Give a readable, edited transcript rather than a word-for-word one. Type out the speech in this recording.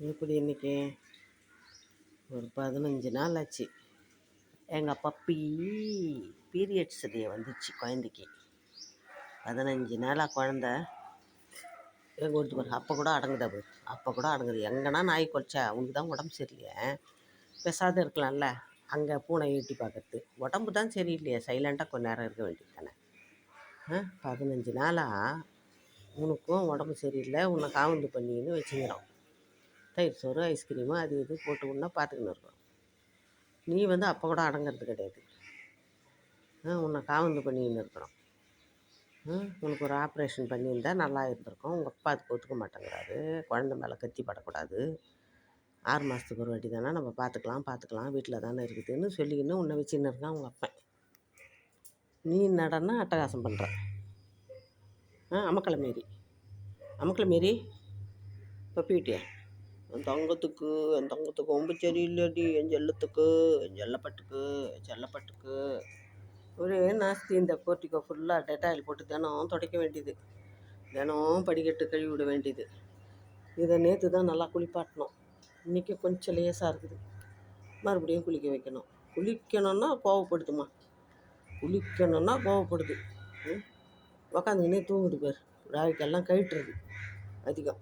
இப்படி இன்னைக்கு ஒரு 15 நாள் ஆச்சு. எங்கள் பப்பி பீரியட்ஸ் டே வந்துச்சு குழந்தைக்கு. 15 நாளாக குழந்த எங்கள் வீட்டு பாரு. அப்போ கூட அடங்குதா போய், அப்போ கூட அடங்குது. எங்கன்னா நாய் குலைச்சா உனக்கு தான் உடம்பு சரியில்லையே, பெசாத இருக்கலாம்ல. அங்கே பூனை எட்டி பார்க்கறது, உடம்பு தான் சரியில்லையே, சைலண்ட்டாக கொஞ்ச நேரம் இருக்க வேண்டியது தானே. 15 நாளாக உனக்கும் உடம்பு சரியில்லை, உன்னை காவந்து பண்ணின்னு வச்சுக்கிறோம். தயிர் சோறு ஐஸ்கிரீமு அது இது போட்டு உடனே பார்த்துக்கின்னு இருக்கோம். நீ அப்போ கூட அடங்கிறது கிடையாது. உன்னை காவந்து பண்ணின்னு இருக்கிறோம். உனக்கு ஒரு ஆப்ரேஷன் பண்ணியிருந்தா நல்லா இருந்திருக்கும். உங்கள் அப்பா அதுக்கு ஒத்துக்க மாட்டேங்கிறாரு. குழந்த மேலே கத்தி படக்கூடாது, 6 மாதத்துக்கு ஒரு வாட்டி தானே, நம்ம பார்த்துக்கலாம் வீட்டில் தானே இருக்குதுன்னு சொல்லிக்கின்னு உன்னை வச்சுன்னு இருக்கான் உங்கள் அப்பன். நீ நடனா அட்டகாசம் பண்ணுற. அமக்களை மாரி பப்பிட்டியா என் தங்கத்துக்கு ரொம்ப சரியில்லைடி, என் செல்லப்பட்டுக்கு ஒரே நாஸ்தி. இந்த போர்ட்டிக்கோ ஃபுல்லாக டெட்டாயில் போட்டு தினம் துடைக்க வேண்டியது, தினம் படிக்கட்டு கழுவி விட வேண்டியது. இதை நேற்று தான் நல்லா குளிப்பாட்டணும். இன்றைக்கி கொஞ்சம் லேசாக இருக்குது. மறுபடியும் குளிக்க வைக்கணும். குளிக்கணும்னா கோவப்படுது. உக்காந்துக்கினே தூங்குது பேர். ராவிக்கெல்லாம் கழிட்டுறது அதிகம்.